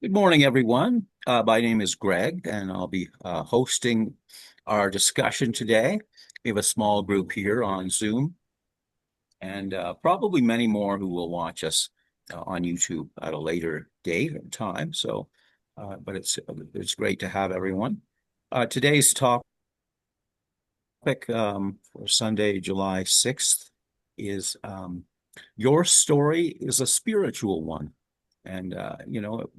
Good morning, everyone. My name is Greg, and I'll be hosting our discussion today. We have a small group here on Zoom, and probably many more who will watch us on YouTube at a later date and time. But it's great to have everyone. Today's topic for Sunday, July 6th, is your story is a spiritual one. And,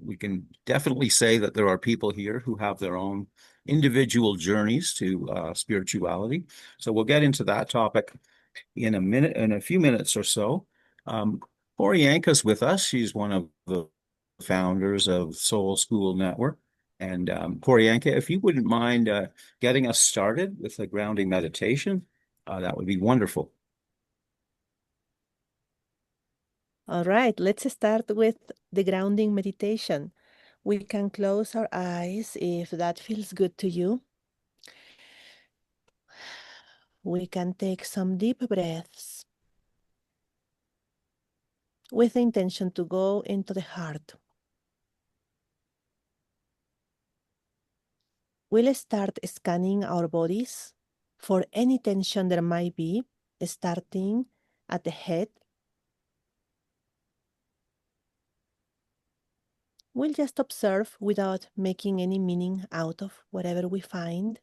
we can definitely say that there are people here who have their own individual journeys to spirituality. So we'll get into that topic in a few minutes or so. Orianka's with us. She's one of the founders of Soul School Network. And Porianka, if you wouldn't mind getting us started with a grounding meditation, that would be wonderful. All right, let's start with the grounding meditation. We can close our eyes if that feels good to you. We can take some deep breaths with the intention to go into the heart. We'll start scanning our bodies for any tension there might be, starting at the head. We'll just observe without making any meaning out of whatever we find.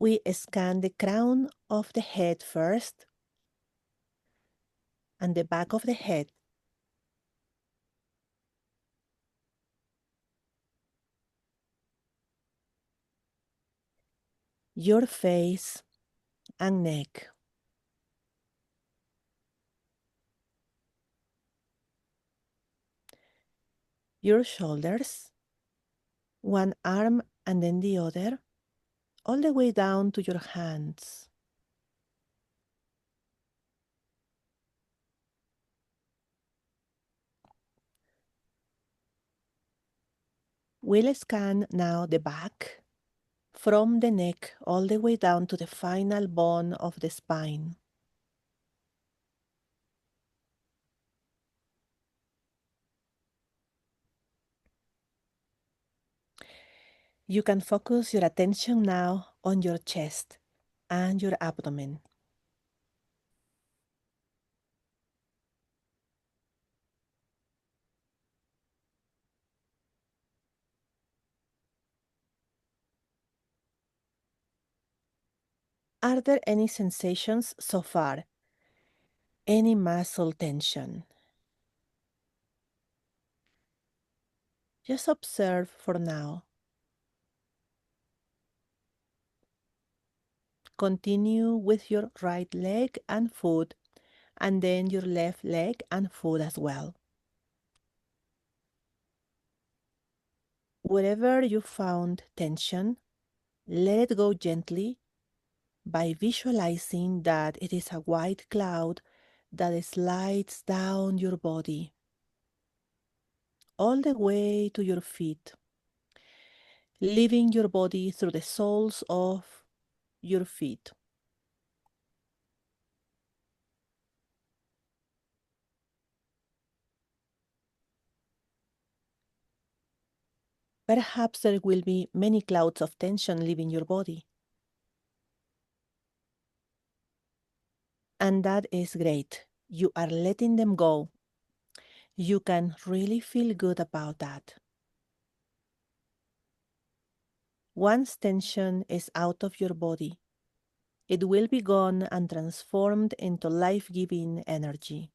We scan the crown of the head first and the back of the head. Your face and neck. Your shoulders, one arm and then the other, all the way down to your hands. We'll scan now the back, from the neck all the way down to the final bone of the spine. You can focus your attention now on your chest and your abdomen. Are there any sensations so far? Any muscle tension? Just observe for now. Continue with your right leg and foot, and then your left leg and foot as well. Wherever you found tension, let it go gently by visualizing that it is a white cloud that slides down your body, all the way to your feet, leaving your body through the soles of your feet. Perhaps there will be many clouds of tension leaving your body. And that is great. You are letting them go. You can really feel good about that. Once tension is out of your body, it will be gone and transformed into life-giving energy.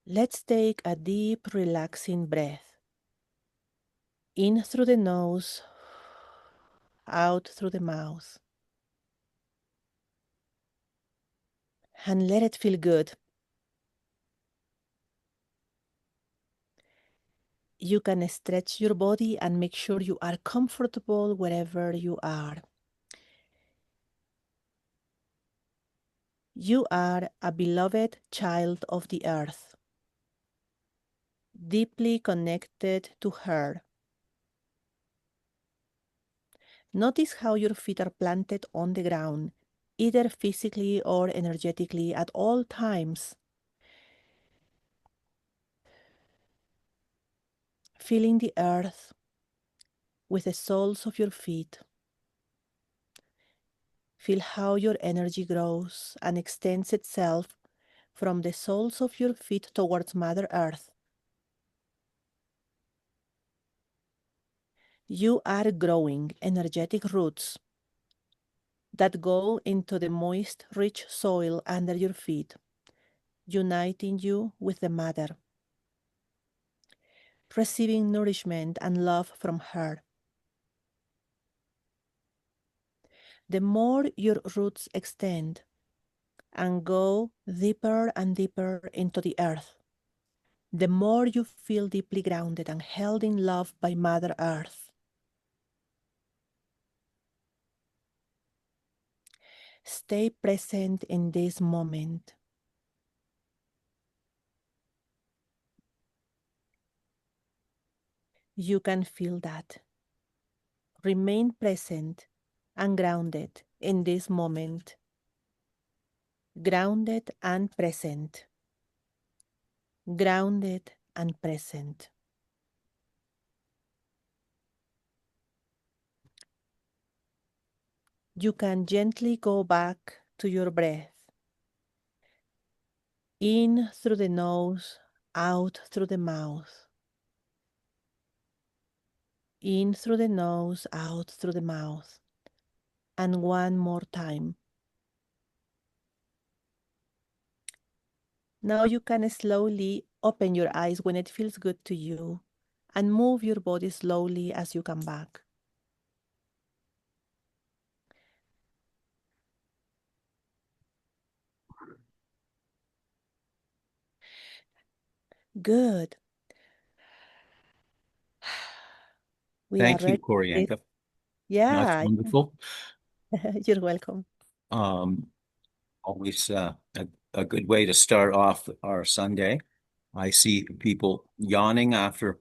Let's take a deep, relaxing breath. In through the nose, out through the mouth. And let it feel good. You can stretch your body and make sure you are comfortable wherever you are. You are a beloved child of the earth, deeply connected to her. Notice how your feet are planted on the ground, either physically or energetically at all times. Feeling the earth with the soles of your feet. Feel how your energy grows and extends itself from the soles of your feet towards Mother Earth. You are growing energetic roots that go into the moist, rich soil under your feet, uniting you with the Mother, receiving nourishment and love from her. The more your roots extend and go deeper and deeper into the earth, the more you feel deeply grounded and held in love by Mother Earth. Stay present in this moment. You can feel that. Remain present and grounded in this moment. Grounded and present. Grounded and present. You can gently go back to your breath. In through the nose, out through the mouth. In through the nose, out through the mouth. And one more time. Now you can slowly open your eyes when it feels good to you and move your body slowly as you come back. Good. We are Thank you, ready for this. Koryanka. That's Yeah, wonderful. you're welcome. Um, always a good way to start off our Sunday. I see people yawning after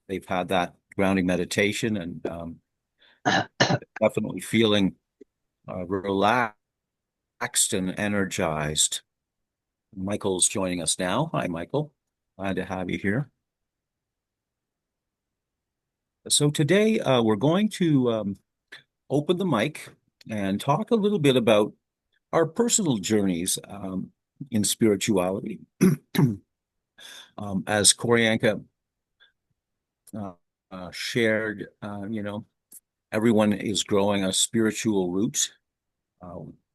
they've had that grounding meditation and definitely feeling relaxed and energized. Michael's joining us now. Hi, Michael. Glad to have you here. So today we're going to open the mic and talk a little bit about our personal journeys in spirituality. As Koryanka uh, shared, everyone is growing a spiritual root.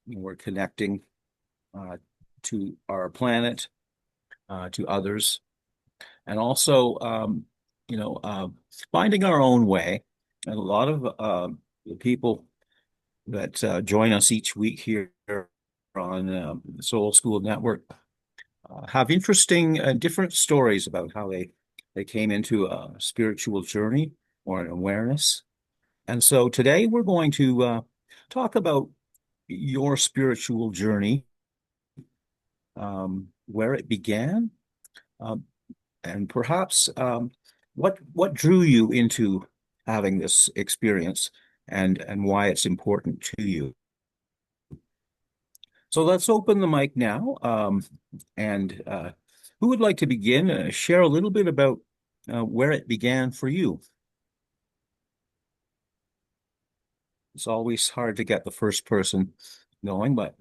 We're connecting to our planet, to others, and also, finding our own way. And a lot of the people that join us each week here on the Soul School Network have interesting different stories about how they came into a spiritual journey or an awareness. And so today we're going to talk about your spiritual journey, where it began, um, and perhaps what drew you into having this experience and why it's important to you. So let's open the mic now. And who would like to begin? Share a little bit about where it began for you. It's always hard to get the first person going, but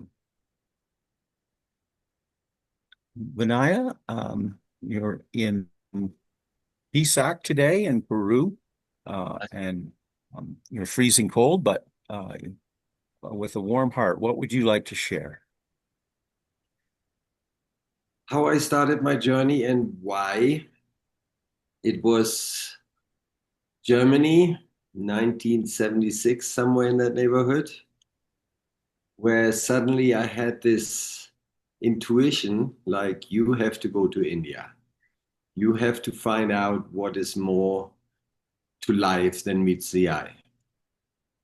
Vinaya, you're in Pisac today in Peru, and you're freezing cold, but with a warm heart, what would you like to share? How I started my journey and why. It was Germany, 1976, somewhere in that neighborhood, where suddenly I had this intuition like, you have to go to India. You have to find out what is more to life than meets the eye.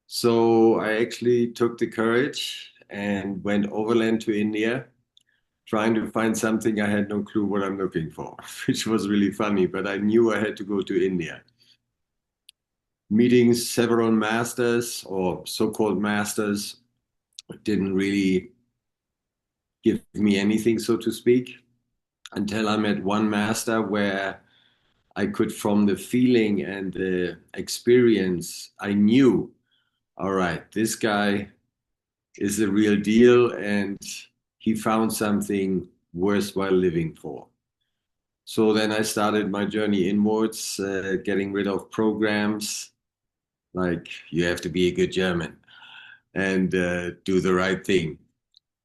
So I actually took the courage and went overland to India, trying to find something I had no clue what I'm looking for, which was really funny, but I knew I had to go to India. Meeting several masters or so-called masters didn't really give me anything, so to speak, until I met one master where I could, from the feeling and the experience, I knew, all right, this guy is the real deal and he found something worthwhile living for. So then I started my journey inwards, getting rid of programs like you have to be a good German and do the right thing,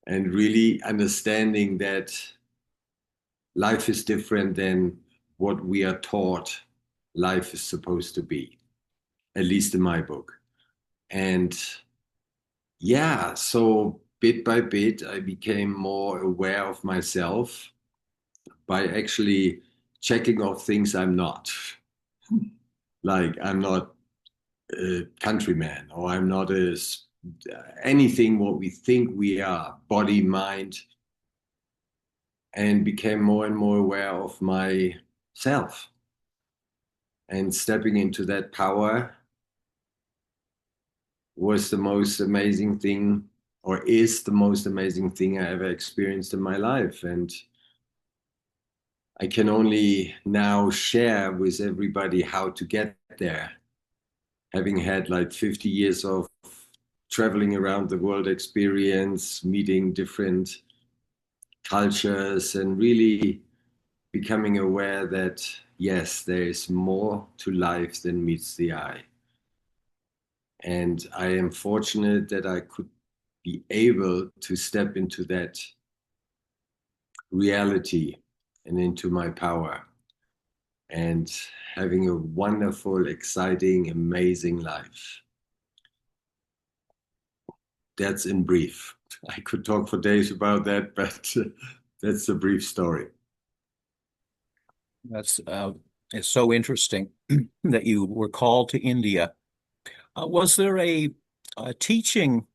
and really understanding that life is different than what we are taught life is supposed to be, at least in my book. And yeah, so bit by bit, I became more aware of myself by actually checking off things I'm not. Like I'm not a countryman, or I'm not anything what we think we are, body, mind, and became more and more aware of myself. And stepping into that power was the most amazing thing, or is the most amazing thing I ever experienced in my life. And I can only now share with everybody how to get there, having had like 50 years of traveling around the world experience, meeting different cultures, and really becoming aware that, yes, there is more to life than meets the eye. And I am fortunate that I could be able to step into that reality and into my power and having a wonderful, exciting, amazing life. That's in brief. I could talk for days about that, but that's a brief story. That's it's so interesting that you were called to India. Was there a teaching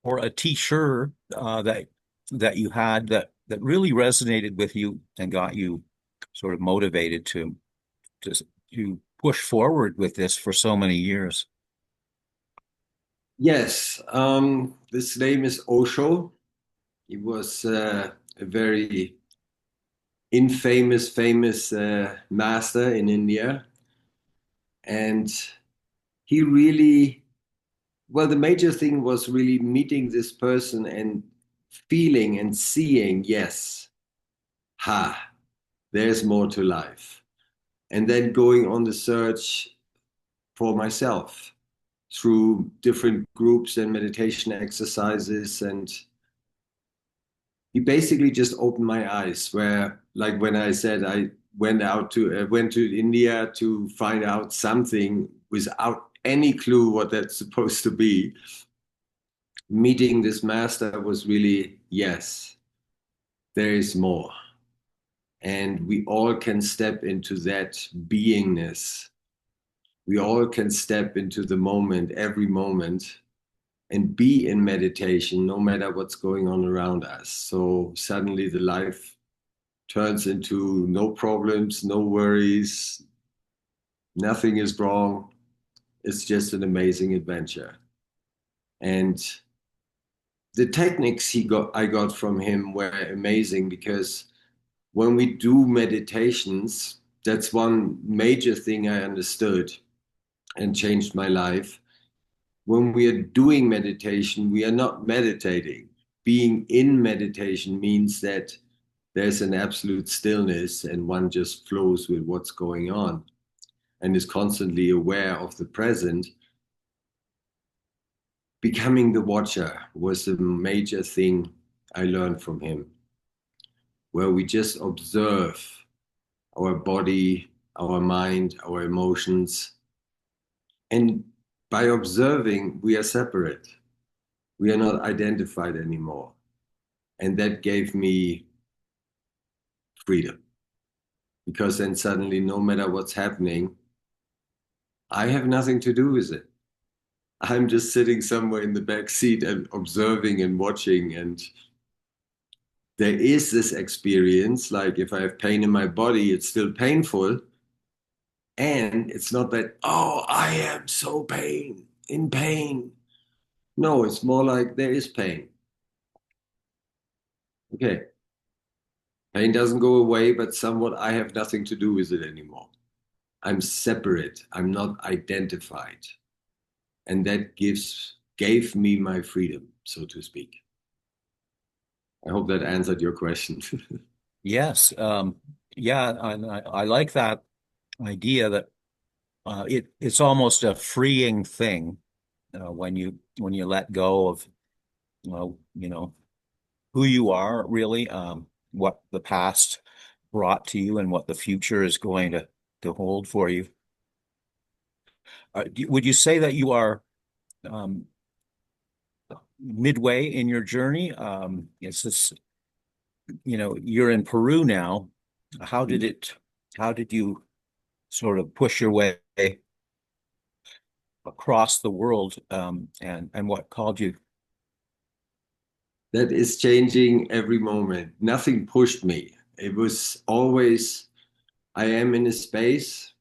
or a teacher that you had that really resonated with you and got you sort of motivated to to push forward with this for so many years? Yes, this name is Osho. He was a very famous master in India. And he really, well, the major thing was really meeting this person and feeling and seeing, yes, there's more to life. And then going on the search for myself through different groups and meditation exercises. And he basically just opened my eyes, where, like when I said I went to India to find out something without any clue what that's supposed to be. Meeting this master was really, yes, there is more. And we all can step into that beingness. We all can step into the moment, every moment, and be in meditation no matter what's going on around us. So suddenly the life turns into no problems, no worries, nothing is wrong. It's just an amazing adventure. And the techniques I got from him were amazing, because when we do meditations, that's one major thing I understood and changed my life. When we are doing meditation, we are not meditating. Being in meditation means that there's an absolute stillness and one just flows with what's going on and is constantly aware of the present. Becoming the watcher was the major thing I learned from him, where we just observe our body, our mind, our emotions. And by observing, we are separate. We are not identified anymore. And that gave me freedom, because then suddenly, no matter what's happening, I have nothing to do with it. I'm just sitting somewhere in the back seat and observing and watching. And there is this experience, like if I have pain in my body, it's still painful. And it's not that, oh, I am so in pain. No, it's more like there is pain. Okay. Pain doesn't go away, but somewhat I have nothing to do with it anymore. I'm separate. I'm not identified. And that gave me my freedom, so to speak. I hope that answered your question. Yes. Yeah, I like that idea that it's almost a freeing thing when you let go of well, who you are really, what the past brought to you and what the future is going to hold for you. Would you say that you are um, midway in your journey? It's this, you're in Peru now. How did it, how did you sort of push your way across the world, and what called you? That is changing every moment. Nothing pushed me. It was always, I am in a space,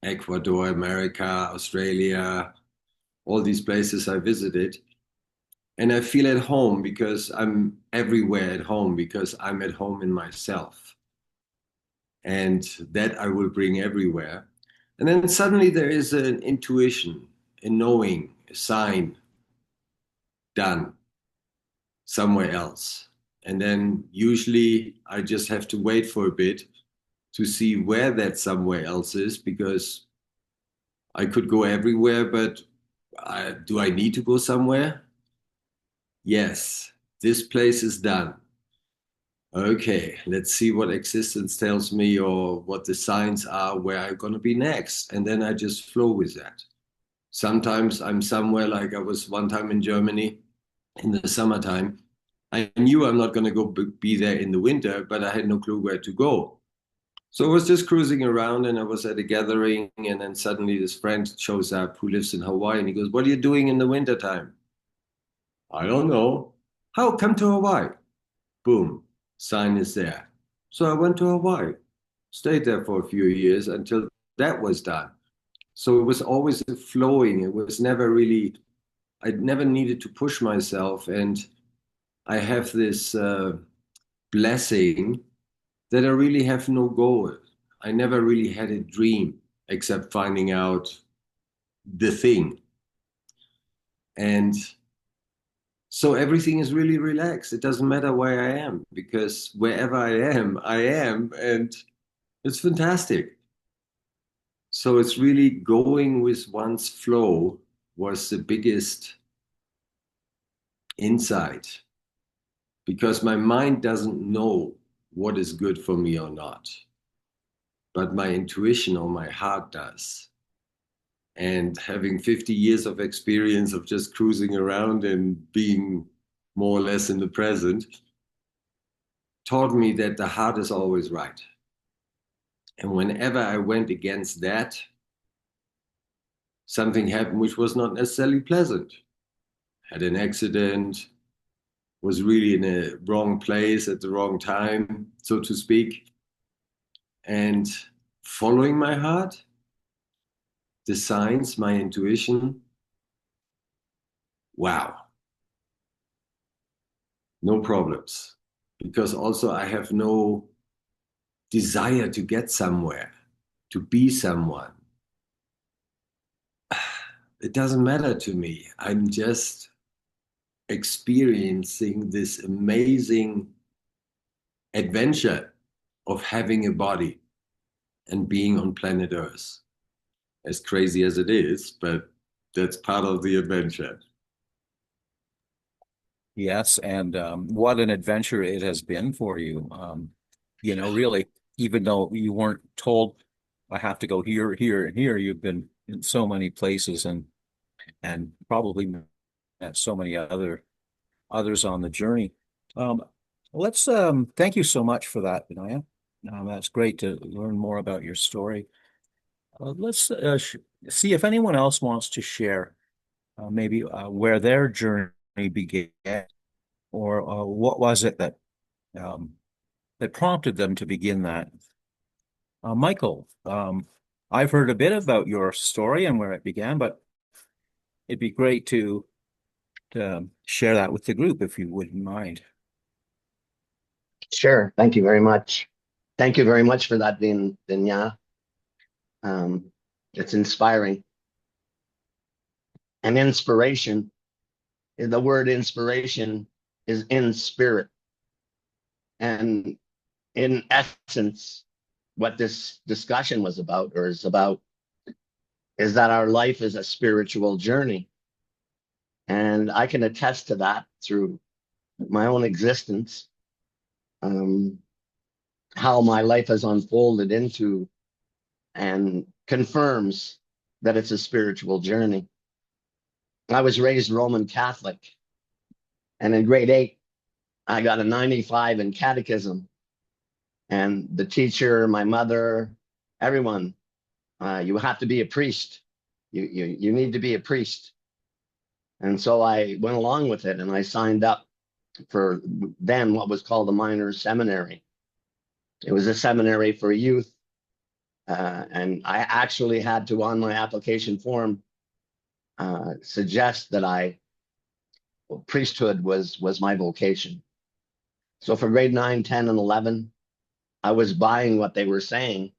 Ecuador, America, Australia, all these places I visited. And I feel at home because I'm everywhere at home because I'm at home in myself. And that I will bring everywhere. And then suddenly there is an intuition, a knowing, a sign done somewhere else. And then usually I just have to wait for a bit to see where that somewhere else is because I could go everywhere, but do I need to go somewhere? Yes, this place is done. Okay, let's see what existence tells me or what the signs are where I'm going to be next. And then I just flow with that. Sometimes I'm somewhere like I was one time in Germany in the summertime. I knew I'm not going to go be there in the winter, but I had no clue where to go. So I was just cruising around and I was at a gathering, and then suddenly this friend shows up who lives in Hawaii and he goes, "What are you doing in the wintertime?" I don't know. How come to Hawaii? Boom, sign is there. So I went to Hawaii, stayed there for a few years until that was done. So it was always flowing. It was never really, I never needed to push myself. And I have this blessing that I really have no goal. I never really had a dream except finding out the thing. And so everything is really relaxed. It doesn't matter where I am because wherever I am, and it's fantastic. So it's really going with one's flow was the biggest insight because my mind doesn't know what is good for me or not, but my intuition or my heart does. And having 50 years of experience of just cruising around and being more or less in the present taught me that the heart is always right. And whenever I went against that, something happened which was not necessarily pleasant. Had an accident, was really in a wrong place at the wrong time, so to speak. And following my heart, the signs, my intuition, wow, no problems. Because also I have no desire to get somewhere, to be someone. It doesn't matter to me. I'm just experiencing this amazing adventure of having a body and being on planet Earth. As crazy as it is, but that's part of the adventure. Yes, and what an adventure it has been for you. Really, even though you weren't told, I have to go here, here, and here, you've been in so many places and probably met so many others on the journey. Um, let's thank you so much for that, Vinaya. That's great to learn more about your story. Let's sh see if anyone else wants to share maybe where their journey began, or what was it um, that prompted them to begin that. Michael, I've heard a bit about your story and where it began, but it'd be great to share that with the group if you wouldn't mind. Sure. Thank you very much. Thank you very much for that, Vinya. It's inspiring. And inspiration, the word inspiration is in spirit. And in essence, what this discussion was about, or is about, is that our life is a spiritual journey. And I can attest to that through my own existence, how my life has unfolded into and confirms that it's a spiritual journey. I was raised Roman Catholic, and in grade 8, I got a 95 in catechism. And the teacher, my mother, everyone, you have to be a priest. You need to be a priest. And so I went along with it, and I signed up for then what was called a minor seminary. It was a seminary for youth. And I actually had to, on my application form, suggest that priesthood was my vocation. So for grade 9, 10, and 11, I was buying what they were saying.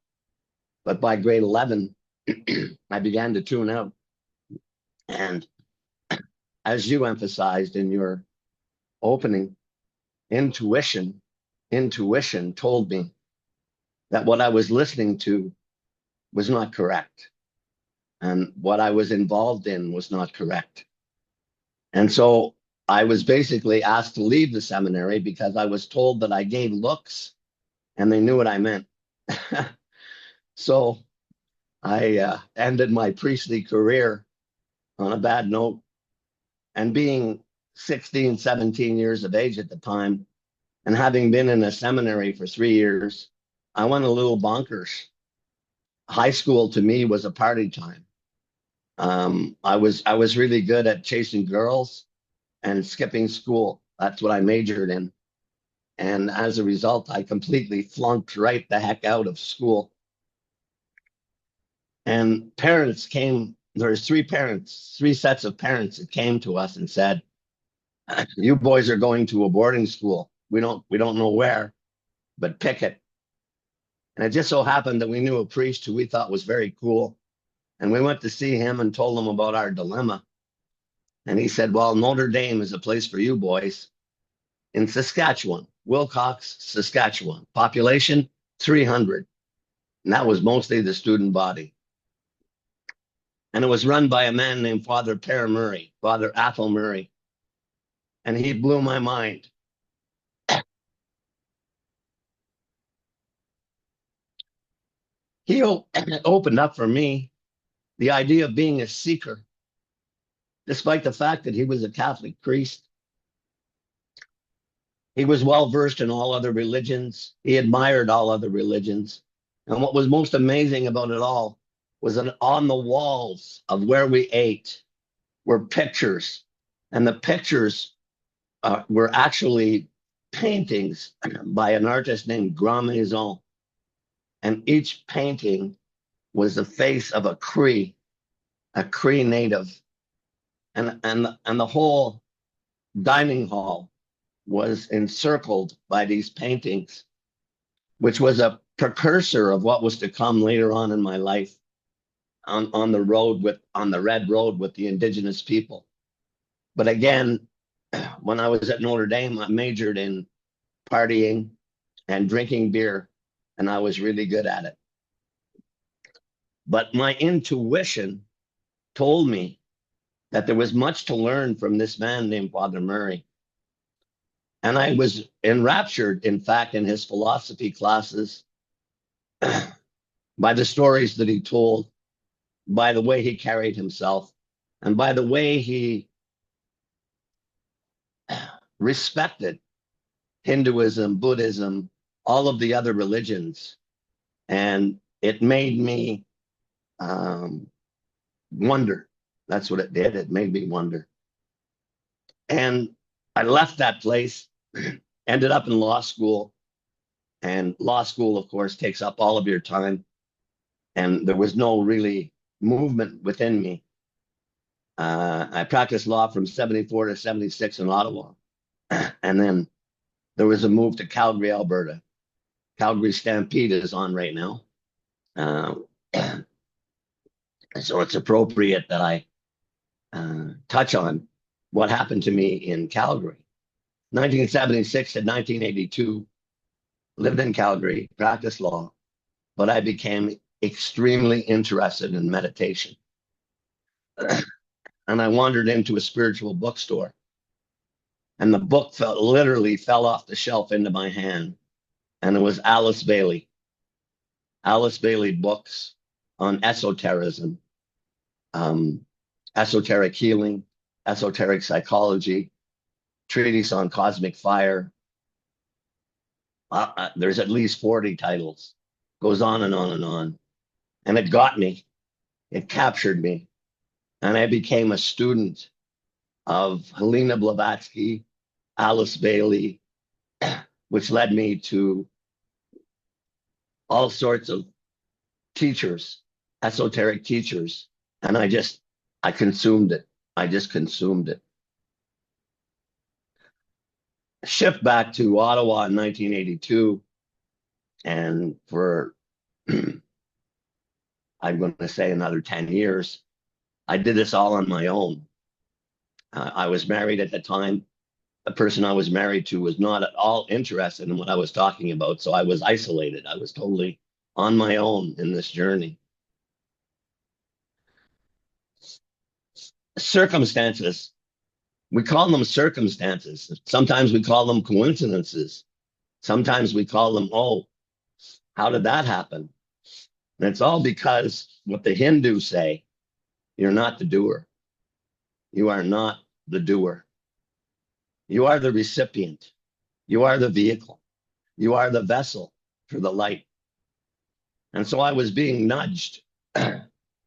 But by grade 11, I began to tune out. And as you emphasized in your opening, intuition told me that what I was listening to was not correct. And what I was involved in was not correct. And so I was basically asked to leave the seminary because I was told that I gave looks and they knew what I meant. So I ended my priestly career on a bad note. And being 16, 17 years of age at the time, and having been in a seminary for 3 years, I went a little bonkers. High school to me was a party time. I was really good at chasing girls and skipping school. That's what I majored in. And as a result, I completely flunked right the heck out of school. And parents came, there's three sets of parents that came to us and said, you boys are going to a boarding school. We don't know where, but pick it. And it just so happened that we knew a priest who we thought was very cool. And we went to see him and told him about our dilemma. And he said, well, Notre Dame is a place for you boys in Saskatchewan, Wilcox, Saskatchewan. Population, 300. And that was mostly the student body. And it was run by a man named Father Per Murray, Father Athol Murray. And he blew my mind. He opened up for me the idea of being a seeker, despite the fact that he was a Catholic priest. He was well versed in all other religions. He admired all other religions. And what was most amazing about it all was that on the walls of where we ate were pictures. And the pictures were actually paintings by an artist named Grand Maison. And each painting was the face of a Cree native. And the whole dining hall was encircled by these paintings, which was a precursor of what was to come later on in my life on the Red Road with the Indigenous people. But again, when I was at Notre Dame, I majored in partying and drinking beer, and I was really good at it. But my intuition told me that there was much to learn from this man named Father Murray. And I was enraptured, in fact, in his philosophy classes by the stories that he told, by the way he carried himself, and by the way he respected Hinduism, Buddhism, all of the other religions. And it made me wonder. That's what it did. It made me wonder. And I left that place, ended up in law school. And law school, of course, takes up all of your time. And there was no really movement within me. I practiced law from 74 to 76 in Ottawa. And then there was a move to Calgary, Alberta. Calgary Stampede is on right now. So it's appropriate that I touch on what happened to me in Calgary. 1976 to 1982, lived in Calgary, practiced law, but I became extremely interested in meditation. And I wandered into a spiritual bookstore, and the book literally fell off the shelf into my hand, and it was Alice Bailey books on esotericism, esoteric healing, esoteric psychology, treatise on cosmic fire. There's at least 40 titles, goes on and on and on. And it got me, it captured me. And I became a student of Helena Blavatsky, Alice Bailey, which led me to all sorts of teachers, esoteric teachers. And I consumed it. I just consumed it. Shift back to Ottawa in 1982. And for, I'm going to say another 10 years, I did this all on my own. I was married at the time. The person I was married to was not at all interested in what I was talking about. So I was isolated. I was totally on my own in this journey. Circumstances, we call them circumstances. Sometimes we call them coincidences. Sometimes we call them, oh, how did that happen? And it's all because what the Hindus say, you're not the doer. You are not the doer. You are the recipient. You are the vehicle. You are the vessel for the light. And so I was being nudged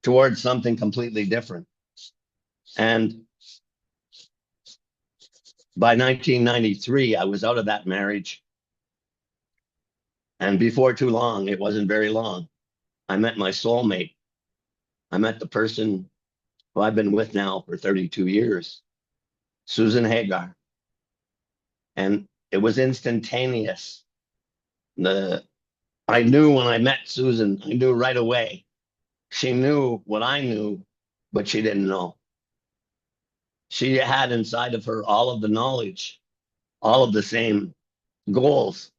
towards something completely different. And by 1993, I was out of that marriage. And before too long, it wasn't very long, I met my soulmate. I met the person who I've been with now for 32 years, Susan Hagar. And it was instantaneous. I knew when I met Susan, I knew right away. She knew what I knew, but she didn't know. She had inside of her all of the knowledge, all of the same goals,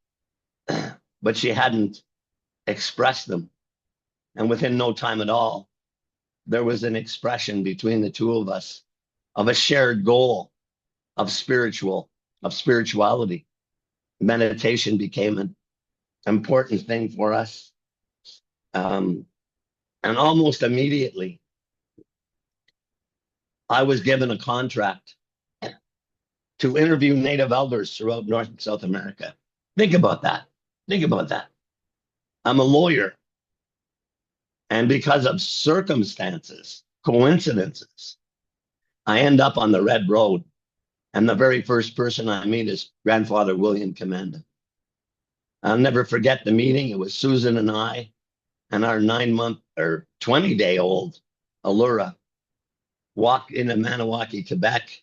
but she hadn't expressed them. And within no time at all, there was an expression between the two of us of a shared goal of spirituality. Meditation became an important thing for us. And almost immediately, I was given a contract to interview Native elders throughout North and South America. Think about that. Think about that. I'm a lawyer. And because of circumstances, coincidences, I end up on the Red Road. And the very first person I meet is Grandfather William Commanda. I'll never forget the meeting. It was Susan and I and our 9-month or 20-day-old Allura walked into Maniwaki, Quebec,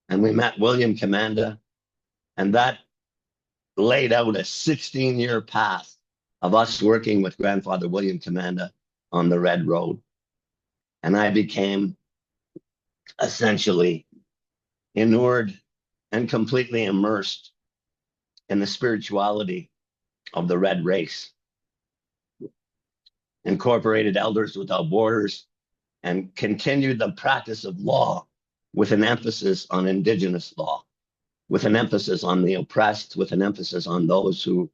and we met William Commanda. And that laid out a 16-year path of us working with Grandfather William Commanda on the Red Road. And I became essentially inured and completely immersed in the spirituality of the Red Race. Incorporated Elders Without Borders and continued the practice of law with an emphasis on Indigenous law, with an emphasis on the oppressed, with an emphasis on those who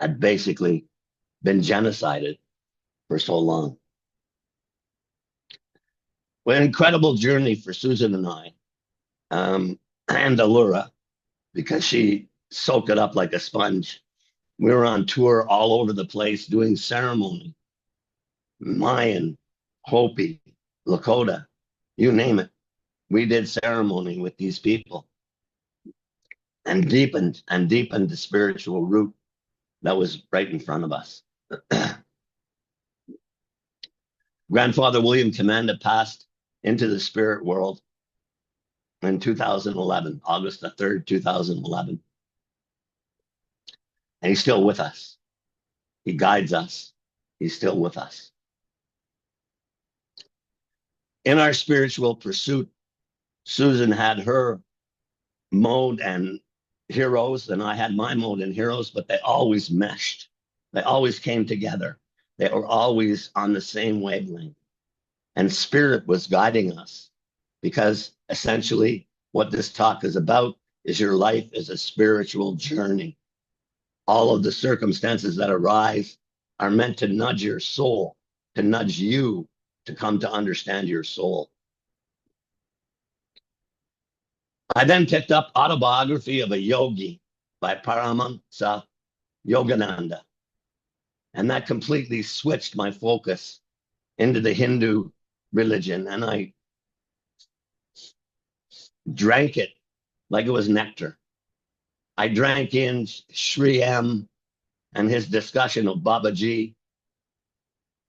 had basically been genocided for so long. What an incredible journey for Susan and I, and Allura, because she soaked it up like a sponge. We were on tour all over the place doing ceremony. Mayan, Hopi, Lakota, you name it. We did ceremony with these people and deepened the spiritual root that was right in front of us. Grandfather William Commanda passed into the spirit world in 2011, August the 3rd, 2011. And he's still with us. He guides us. He's still with us. In our spiritual pursuit, Susan had her mode and heroes, and I had my mode and heroes, but they always meshed. They always came together. They were always on the same wavelength. And spirit was guiding us, because essentially what this talk is about is your life is a spiritual journey. All of the circumstances that arise are meant to nudge your soul, to nudge you to come to understand your soul. I then picked up Autobiography of a Yogi by Paramahansa Yogananda. And that completely switched my focus into the Hindu religion. And I drank it like it was nectar. I drank in Sri M and his discussion of Babaji.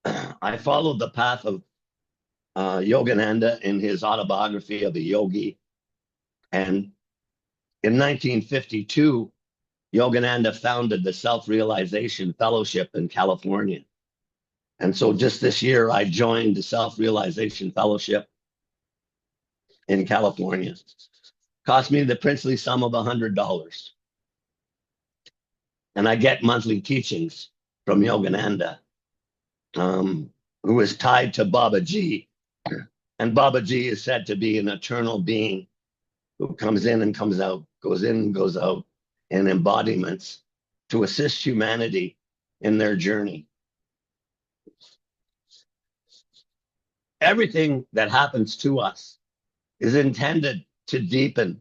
I followed the path of Yogananda in his Autobiography of a Yogi. And in 1952, Yogananda founded the Self-Realization Fellowship in California. And so just this year, I joined the Self-Realization Fellowship in California. Cost me the princely sum of $100. And I get monthly teachings from Yogananda, who is tied to Babaji. And Babaji is said to be an eternal being who comes in and comes out, goes in and goes out, in embodiments to assist humanity in their journey. Everything that happens to us is intended to deepen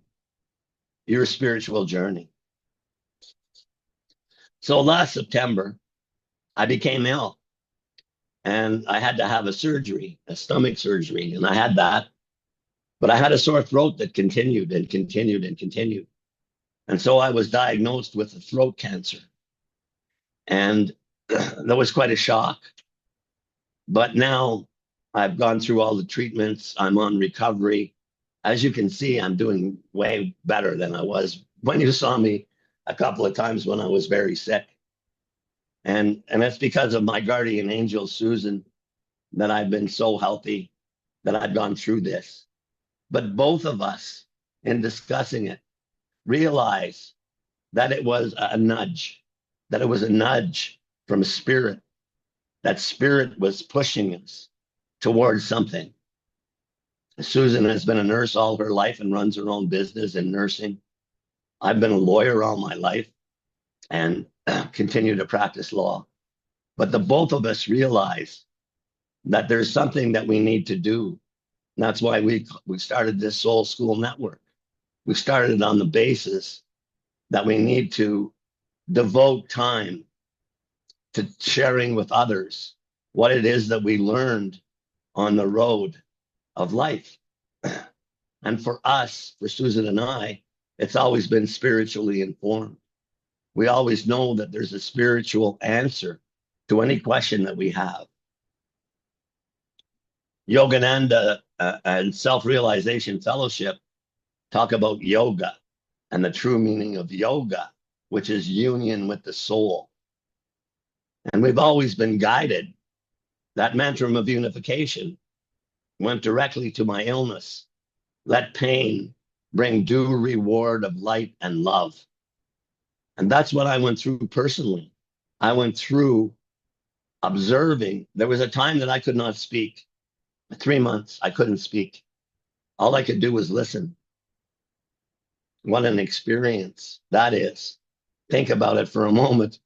your spiritual journey. So last September, I became ill and I had to have a surgery, a stomach surgery, and I had that. But I had a sore throat that continued and continued and continued. And so I was diagnosed with a throat cancer. And that was quite a shock. But now I've gone through all the treatments. I'm on recovery. As you can see, I'm doing way better than I was when you saw me a couple of times when I was very sick. And that's because of my guardian angel, Susan, that I've been so healthy, that I've gone through this. But both of us, in discussing it, realize that it was a nudge, from spirit, that spirit was pushing us towards something. Susan has been a nurse all her life and runs her own business in nursing. I've been a lawyer all my life and continue to practice law. But the both of us realize that there's something that we need to do. And that's why we started this Soul School Network. We started it on the basis that we need to devote time to sharing with others what it is that we learned on the road of life. And for us, for Susan and I, it's always been spiritually informed. We always know that there's a spiritual answer to any question that we have. Yogananda and Self-Realization Fellowship talk about yoga and the true meaning of yoga, which is union with the soul. And we've always been guided. That mantra of unification went directly to my illness. Let pain bring due reward of light and love. And that's what I went through personally. I went through observing. There was a time that I could not speak. 3 months, I couldn't speak. All I could do was listen. What an experience that is. Think about it for a moment.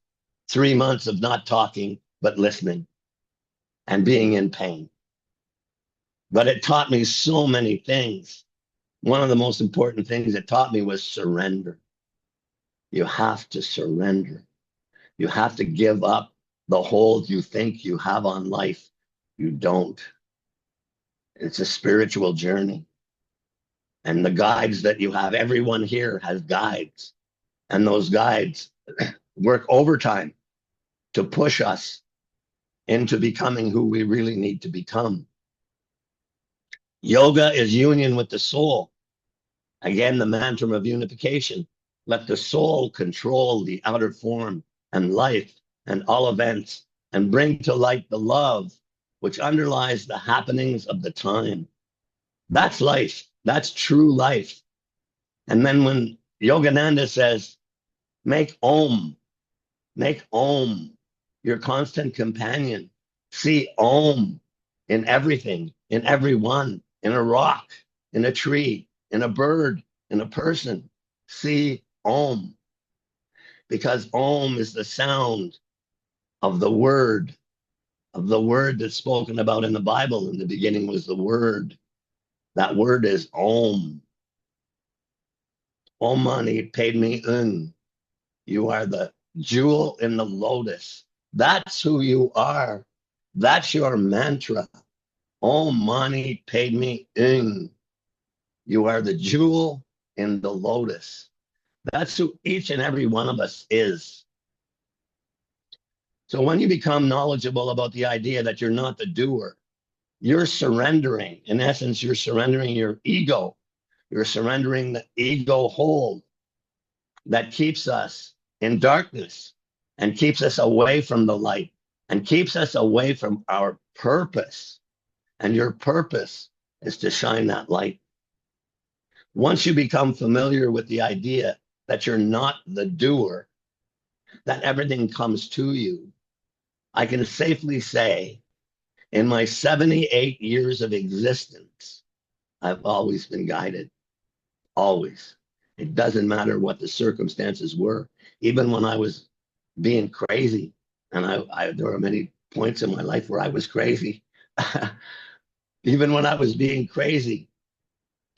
3 months of not talking, but listening and being in pain. But it taught me so many things. One of the most important things it taught me was surrender. You have to surrender. You have to give up the hold you think you have on life. You don't. It's a spiritual journey. And the guides that you have, everyone here has guides. And those guides work overtime to push us into becoming who we really need to become. Yoga is union with the soul. Again, the mantra of unification. Let the soul control the outer form and life and all events, and bring to light the love which underlies the happenings of the time. That's life. That's true life. And then when Yogananda says, make Om your constant companion. See Om in everything, in everyone, in a rock, in a tree, in a bird, in a person. See Om. Because Om is the sound of the word that's spoken about in the Bible. In the beginning was the word. That word is Om. Om Mani Padme Hung. You are the jewel in the lotus. That's who you are. That's your mantra. Om Mani Padme Hung. You are the jewel in the lotus. That's who each and every one of us is. So when you become knowledgeable about the idea that you're not the doer, you're surrendering. In essence, you're surrendering your ego. You're surrendering the ego hold that keeps us in darkness and keeps us away from the light and keeps us away from our purpose. And your purpose is to shine that light. Once you become familiar with the idea that you're not the doer, that everything comes to you, I can safely say in my 78 years of existence, I've always been guided. Always. It doesn't matter what the circumstances were. Even when I was being crazy, and there were many points in my life where I was crazy. Even when I was being crazy,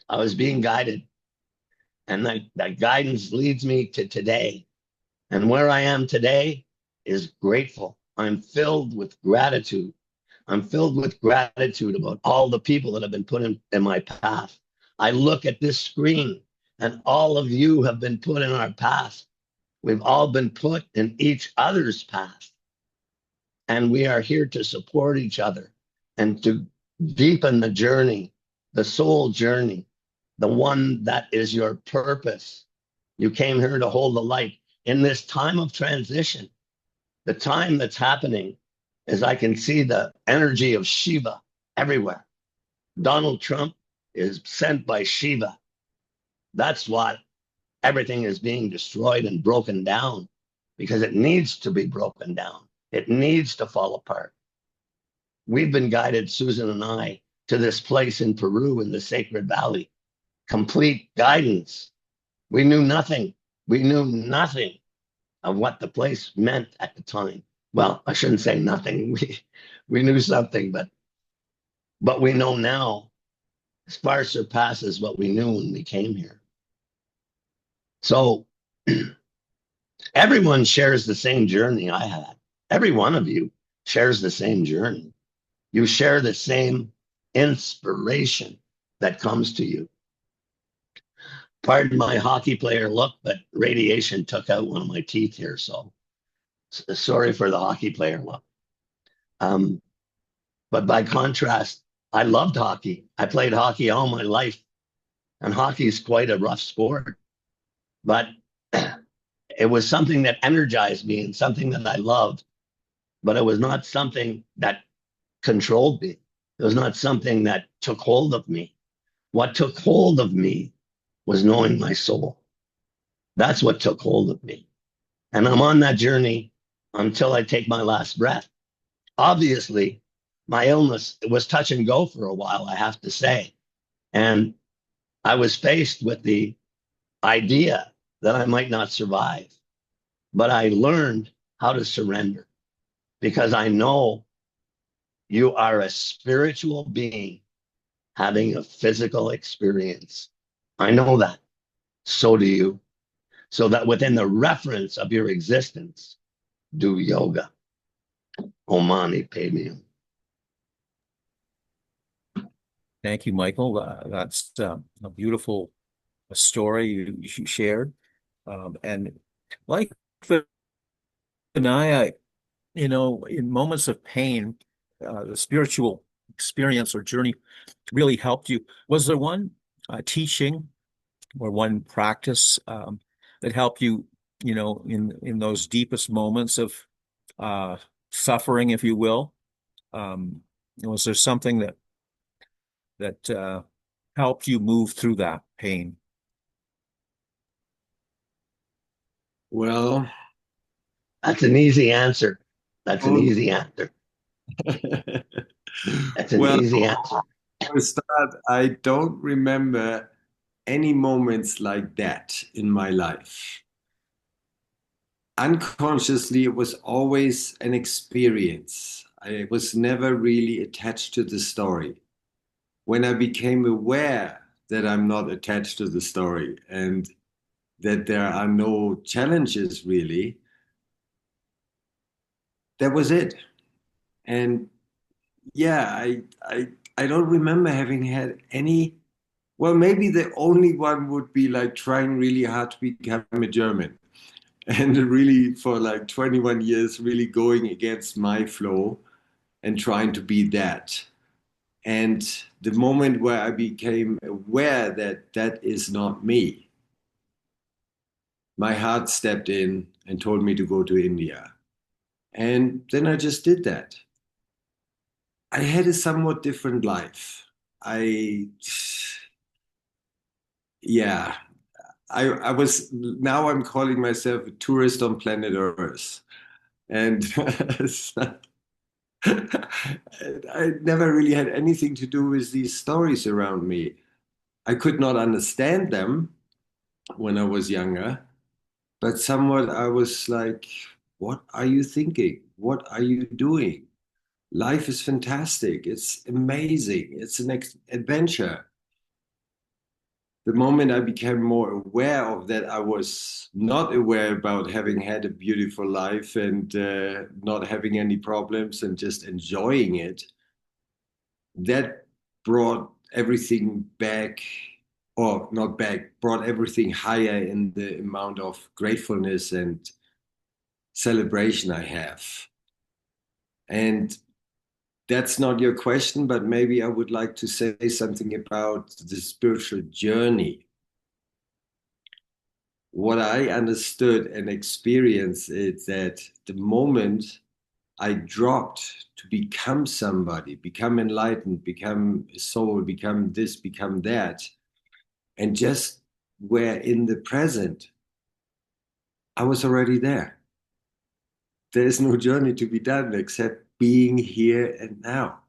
I was being guided. And that guidance leads me to today. And where I am today is grateful. I'm filled with gratitude. I'm filled with gratitude about all the people that have been put in my path. I look at this screen and all of you have been put in our path. We've all been put in each other's path. And we are here to support each other and to deepen the journey, the soul journey, the one that is your purpose. You came here to hold the light. In this time of transition, the time that's happening is I can see the energy of Shiva everywhere. Donald Trump is sent by Shiva. That's what everything is being destroyed and broken down, because it needs to be broken down. It needs to fall apart. We've been guided, Susan and I, to this place in Peru in the Sacred Valley. Complete guidance. We knew nothing. We knew nothing of what the place meant at the time. Well, I shouldn't say nothing. We knew something, but we know now as far surpasses what we knew when we came here. So everyone shares the same journey I had. Every one of you shares the same journey. You share the same inspiration that comes to you. Pardon my hockey player look, but radiation took out one of my teeth here, so sorry for the hockey player look. But by contrast, I loved hockey. I played hockey all my life, and hockey is quite a rough sport. But it was something that energized me and something that I loved, but it was not something that controlled me. It was not something that took hold of me. What took hold of me was knowing my soul. That's what took hold of me. And I'm on that journey until I take my last breath. Obviously, my illness was touch and go for a while, I have to say. And I was faced with the idea that I might not survive. But I learned how to surrender, because I know you are a spiritual being having a physical experience. I know that. So do you. So that within the reference of your existence, do yoga. Om Mani Padme Hum. Thank you, Michael. That's a beautiful story you shared. And like Vinaya, in moments of pain, the spiritual experience or journey really helped you. Was there one teaching or one practice that helped you, in those deepest moments of suffering, if you will? Was there something that helped you move through that pain? Well, That's an easy answer. That's an oh, easy answer. That's an well, easy answer. for a start, I don't remember any moments like that in my life. Unconsciously, it was always an experience. I was never really attached to the story. When I became aware that I'm not attached to the story and that there are no challenges really, that was it. And yeah, I don't remember having had any. Well, maybe the only one would be like trying really hard to become a German and really for like 21 years, really going against my flow and trying to be that. And the moment where I became aware that that is not me, my heart stepped in and told me to go to India. And then I just did that. I had a somewhat different life. I, yeah, I was, now I'm calling myself a tourist on planet Earth. And I never really had anything to do with these stories around me. I could not understand them when I was younger, but somewhat I was like, what are you thinking? What are you doing? Life is fantastic. It's amazing. It's an adventure. The moment I became more aware of that, I was not aware about having had a beautiful life and not having any problems and just enjoying it. That brought everything back, or not back, brought everything higher in the amount of gratefulness and celebration I have. And that's not your question, but maybe I would like to say something about the spiritual journey. What I understood and experienced is that the moment I dropped to become somebody, become enlightened, become a soul, become this, become that, and just were in the present, I was already there. There is no journey to be done except being here and now,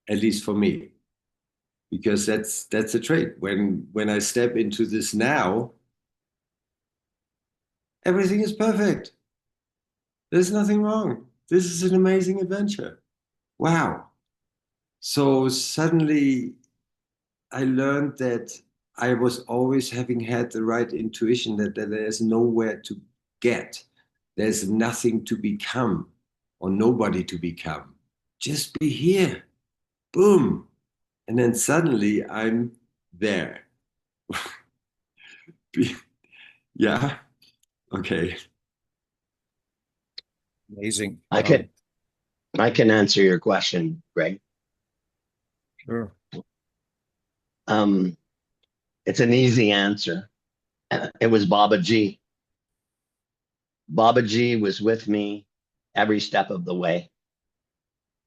at least for me, because that's a trait. When I step into this now, everything is perfect. There's nothing wrong. This is an amazing adventure. Wow. So suddenly I learned that I was always having had the right intuition that there's nowhere to get. There's nothing to become or nobody to become. Just be here. Boom. And then suddenly I'm there. Yeah. Okay. Amazing. I can answer your question, Greg. Sure. It's an easy answer. It was Baba G. Baba G was with me every step of the way.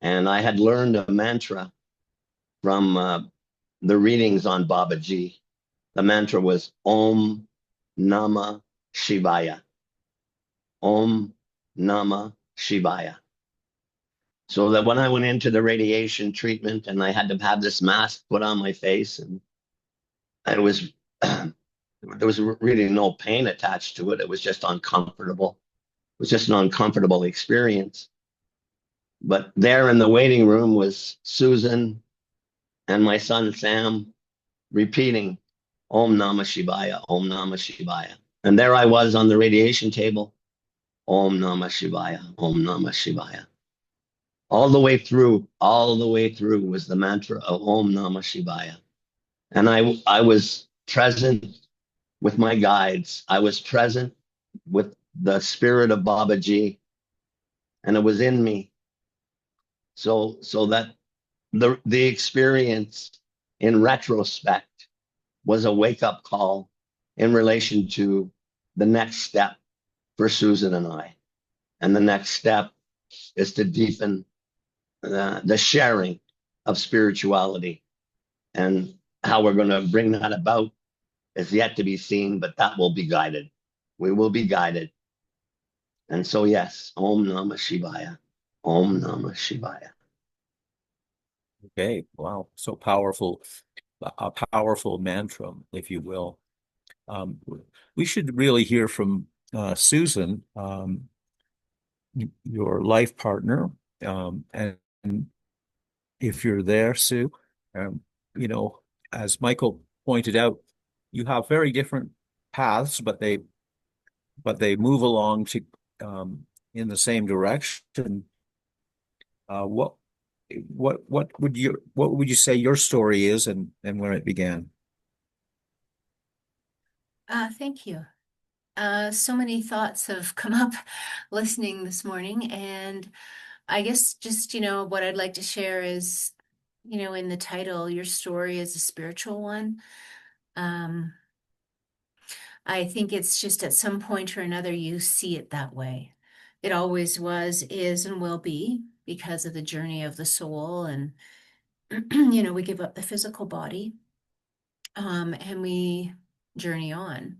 And I had learned a mantra from the readings on Baba G. The mantra was Om Namah Shivaya. Om Namah Shivaya. So that when I went into the radiation treatment and I had to have this mask put on my face, and it was there was really no pain attached to it. It was just uncomfortable. It was just an uncomfortable experience. But there in the waiting room was Susan and my son Sam repeating Om Namah Shivaya, Om Namah Shivaya. And there I was on the radiation table, Om Namah Shivaya, Om Namah Shivaya. All the way through was the mantra of Om Namah Shivaya. And I was present with my guides. I was present with the spirit of Babaji. and it was in me. So that the experience in retrospect was a wake-up call in relation to the next step for Susan and I. And the next step is to deepen the sharing of spirituality. And how we're going to bring that about is yet to be seen, but that will be guided. We will be guided. And so, yes, Om Namah Shivaya. Om Namah Shivaya. Okay, wow, so powerful, a powerful mantra, if you will. We should really hear from Susan, your life partner, and if you're there, Sue, um, you know, as Michael pointed out, you have very different paths, but they move along to in the same direction. What would you say your story is, and where it began? Thank you. So many thoughts have come up listening this morning, and I guess just, what I'd like to share is, in the title, your story is a spiritual one. I think it's just at some point or another you see it that way. It always was, is, and will be because of the journey of the soul. And, we give up the physical body, and we journey on.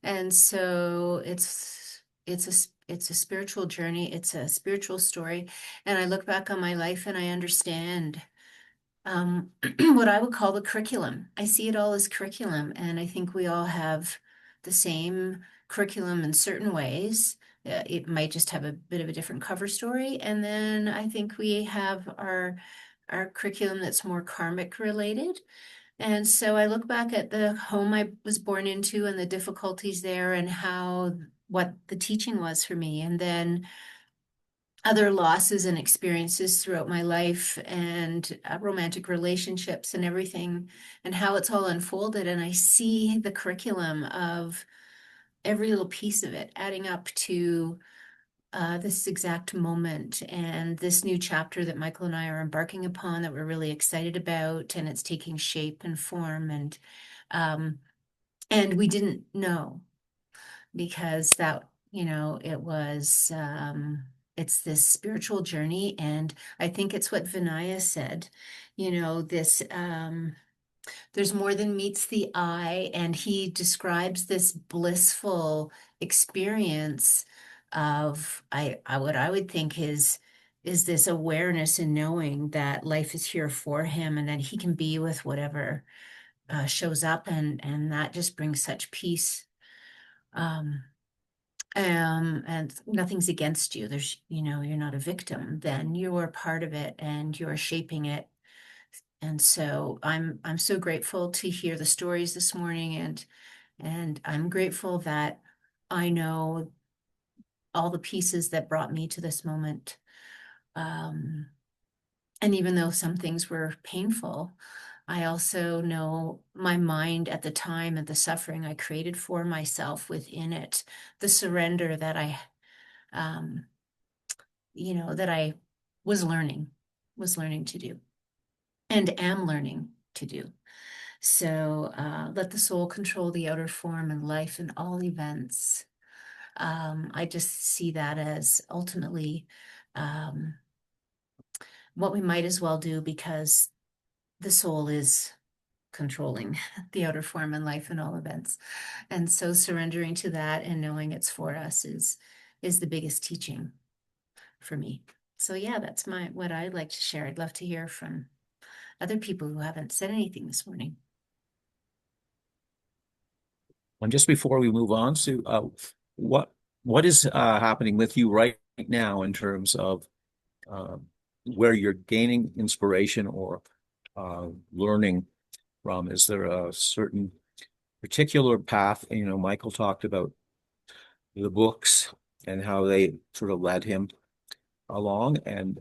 And so it's a spiritual journey. It's a spiritual story. And I look back on my life and I understand what I would call the curriculum. I see it all as curriculum, and I think we all have the same curriculum in certain ways. It might just have a bit of a different cover story, and then I think we have our curriculum that's more karmic related. And so I look back at the home I was born into and the difficulties there and what the teaching was for me, and then other losses and experiences throughout my life and romantic relationships and everything, and how it's all unfolded. And I see the curriculum of every little piece of it adding up to this exact moment and this new chapter that Michael and I are embarking upon that we're really excited about, and it's taking shape and form. And we didn't know, because that, it was it's this spiritual journey. And I think it's what Vinaya said, this there's more than meets the eye, and he describes this blissful experience of what I would think is this awareness and knowing that life is here for him and that he can be with whatever shows up, and that just brings such peace. And nothing's against you. There's, you're not a victim, then you're part of it and you're shaping it. And so I'm so grateful to hear the stories this morning, and I'm grateful that I know all the pieces that brought me to this moment. And even though some things were painful, I also know my mind at the time and the suffering I created for myself within it, the surrender that that I was learning to do and am learning to do. So let the soul control the outer form and life in all events. I just see that as ultimately what we might as well do, because the soul is controlling the outer form and life in all events. And so surrendering to that and knowing it's for us is the biggest teaching for me. So yeah, that's what I'd like to share. I'd love to hear from other people who haven't said anything this morning. And just before we move on, Sue, what is happening with you right now in terms of where you're gaining inspiration or learning from? Is there a certain particular path? Michael talked about the books and how they sort of led him along, and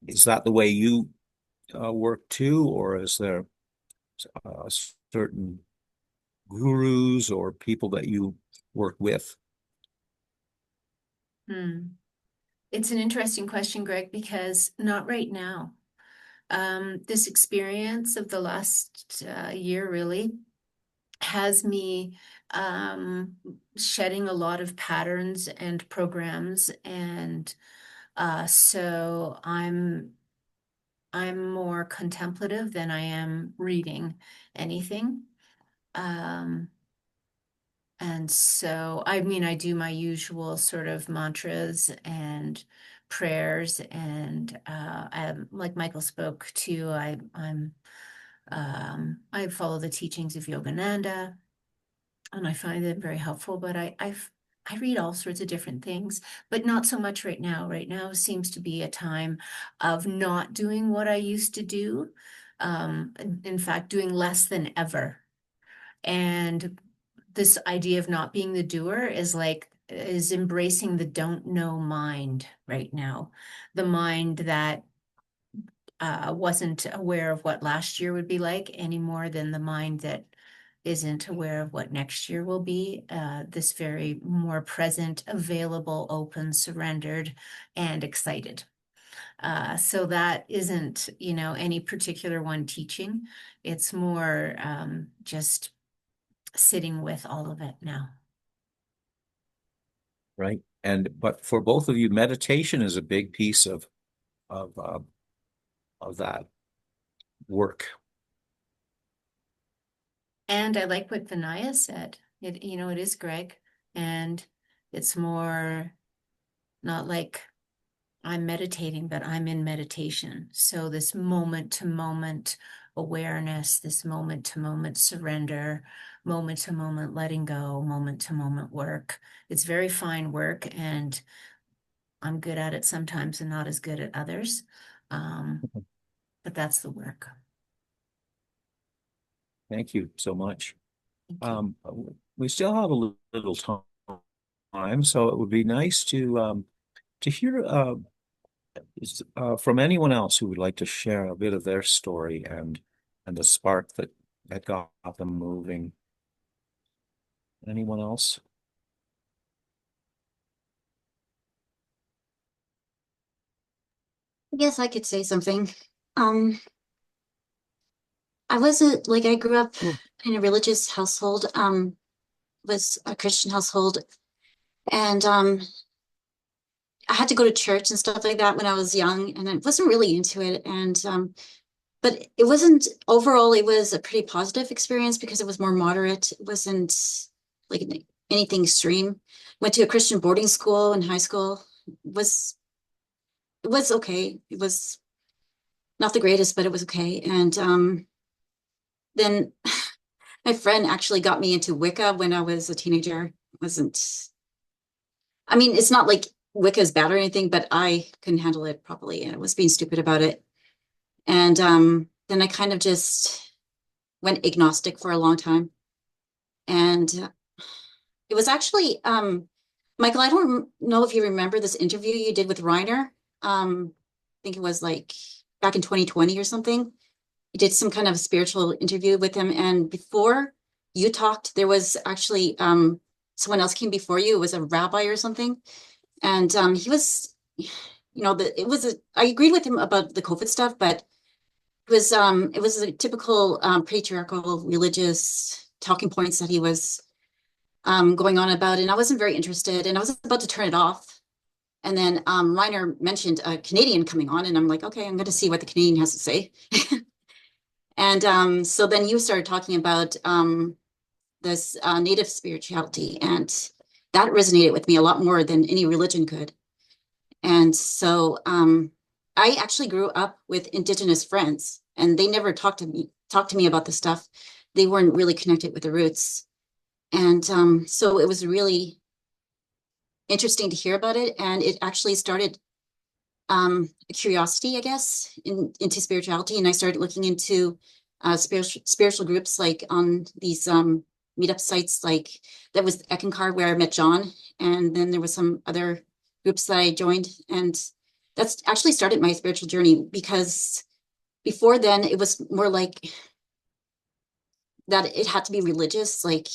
is that the way you work too, or is there certain gurus or people that you work with? It's an interesting question, Greg, because not right now. This experience of the last year really has me shedding a lot of patterns and programs, and so I'm more contemplative than I am reading anything. And so, I mean, I do my usual sort of mantras and prayers, and like Michael spoke to, I follow the teachings of Yogananda, and I find them very helpful. But I read all sorts of different things, but not so much right now. Right now seems to be a time of not doing what I used to do. In fact, doing less than ever. And this idea of not being the doer is embracing the don't know mind right now. The mind that wasn't aware of what last year would be like any more than the mind that isn't aware of what next year will be. This very more present, available, open, surrendered, and excited. So that isn't, any particular one teaching. It's more just sitting with all of it now. Right. But for both of you, meditation is a big piece of that work. And I like what Vinaya said. It is Greg, and it's more not like I'm meditating, but I'm in meditation. So this moment to moment awareness, this moment to moment surrender, moment to moment letting go, moment to moment work. It's very fine work, and I'm good at it sometimes and not as good at others. But that's the work. Thank you so much. Thank you. We still have a little time, so it would be nice to hear from anyone else who would like to share a bit of their story and the spark that got them moving. Anyone else? I guess I could say something. I wasn't like I grew up in a religious household, was a Christian household, and I had to go to church and stuff like that when I was young, and I wasn't really into it. And but it wasn't overall, it was a pretty positive experience because it was more moderate. It wasn't like anything extreme. Went to a Christian boarding school in high school. It was okay. It was not the greatest, but it was okay. And then my friend actually got me into Wicca when I was a teenager. I mean, it's not like Wicca is bad or anything, but I couldn't handle it properly and I was being stupid about it. And then I kind of just went agnostic for a long time. And it was actually, Michael, I don't know if you remember this interview you did with Reiner. I think it was like back in 2020 or something. You did some kind of spiritual interview with him. And before you talked, there was actually someone else came before you. It was a rabbi or something. And he was, I agreed with him about the COVID stuff, but it was a typical patriarchal religious talking points that he was going on about. And I wasn't very interested and I was about to turn it off. And then Reiner mentioned a Canadian coming on and I'm like, okay, I'm going to see what the Canadian has to say. And so then you started talking about this native spirituality, and that resonated with me a lot more than any religion could. And so I actually grew up with Indigenous friends, and they never talked to me about this stuff. They weren't really connected with the roots. And so it was really interesting to hear about it. And it actually started a curiosity, I guess, into spirituality. And I started looking into spiritual groups like on these meetup sites, like that was Eckankar where I met John. And then there was some other groups that I joined. And that's actually started my spiritual journey, because before then it was more like that it had to be religious, like,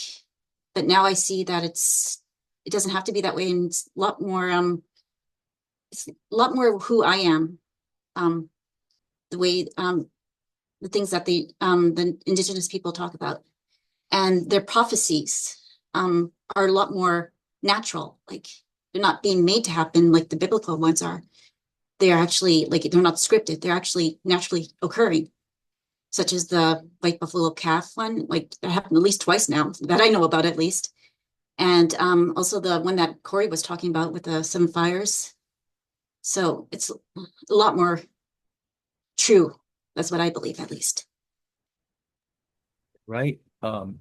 but now I see that it doesn't have to be that way. And it's a lot more it's a lot more who I am. The way the things that the indigenous people talk about, and their prophecies are a lot more natural. Like they're not being made to happen like the biblical ones are. They are actually like they're not scripted. They're actually naturally occurring, such as the white buffalo calf one. Like that happened at least twice now that I know about, at least. And also the one that Corey was talking about with the 7 fires. So it's a lot more true. That's what I believe, at least. Right. And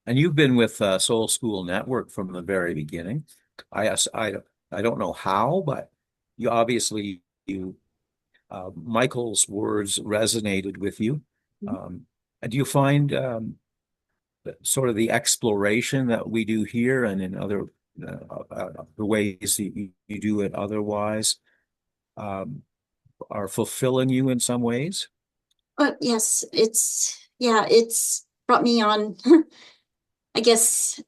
you've been with Soul School Network from the very beginning. I don't know how, but you obviously Michael's words resonated with you. And do you find sort of the exploration that we do here and in other the ways that you do it otherwise are fulfilling you in some ways? But yes, it's brought me on. I guess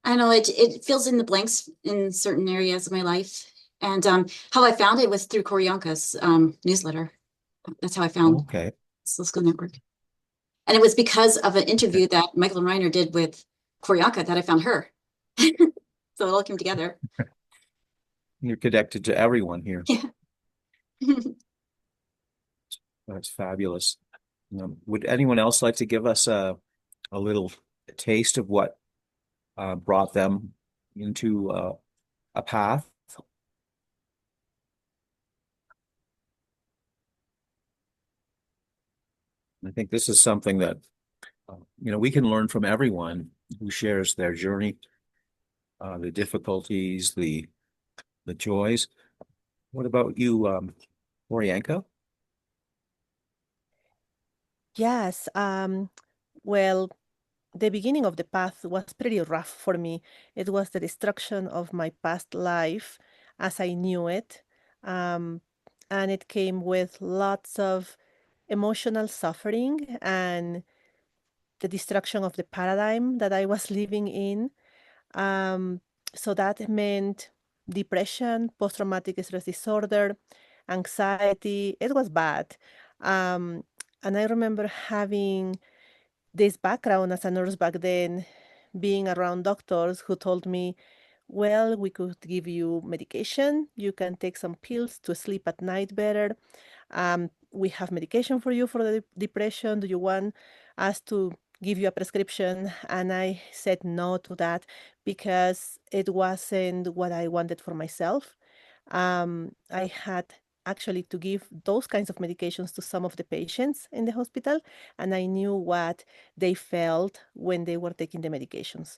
I don't know, it fills in the blanks in certain areas of my life. And how I found it was through Koryanka's newsletter. That's how I found Okay. Soul School Network. And it was because of an interview that Michael and Reiner did with Koryanka that I found her. So it all came together. You're connected to everyone here. Yeah. That's fabulous. Would anyone else like to give us a little taste of what brought them into a path? I think this is something that we can learn from everyone who shares their journey, the difficulties, the joys. What about you, Orianka? Yes. Well, the beginning of the path was pretty rough for me. It was the destruction of my past life as I knew it. Um, and it came with lots of emotional suffering and the destruction of the paradigm that I was living in. Um, so that meant depression, post-traumatic stress disorder, anxiety. It was bad. Um, and I remember having this background as a nurse back then, being around doctors who told me, well, we could give you medication. You can take some pills to sleep at night better. We have medication for you for the depression. Do you want us to give you a prescription? And I said no to that because it wasn't what I wanted for myself. I had actually to give those kinds of medications to some of the patients in the hospital, and I knew what they felt when they were taking the medications,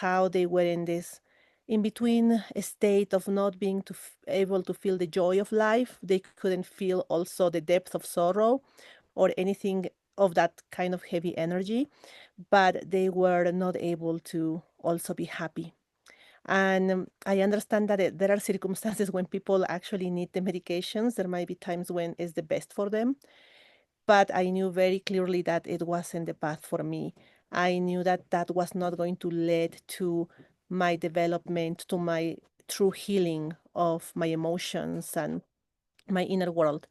how they were in this in between a state of not being able to feel the joy of life. They couldn't feel also the depth of sorrow or anything of that kind of heavy energy, but they were not able to also be happy. And I understand that there are circumstances when people actually need the medications. There might be times when it's the best for them, but I knew very clearly that it wasn't the path for me. I knew that that was not going to lead to my development, to my true healing of my emotions and my inner world.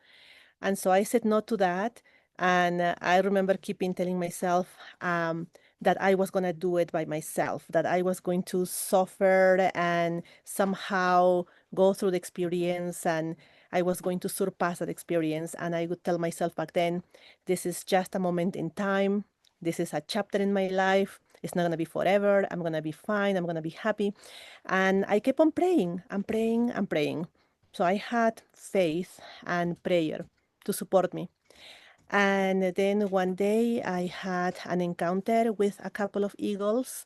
And so I said no to that. And I remember keeping telling myself that I was going to do it by myself, that I was going to suffer and somehow go through the experience and I was going to surpass that experience. And I would tell myself back then, this is just a moment in time. This is a chapter in my life. It's not going to be forever. I'm going to be fine. I'm going to be happy. And I kept on praying and praying and praying. So I had faith and prayer to support me. And then one day I had an encounter with a couple of eagles.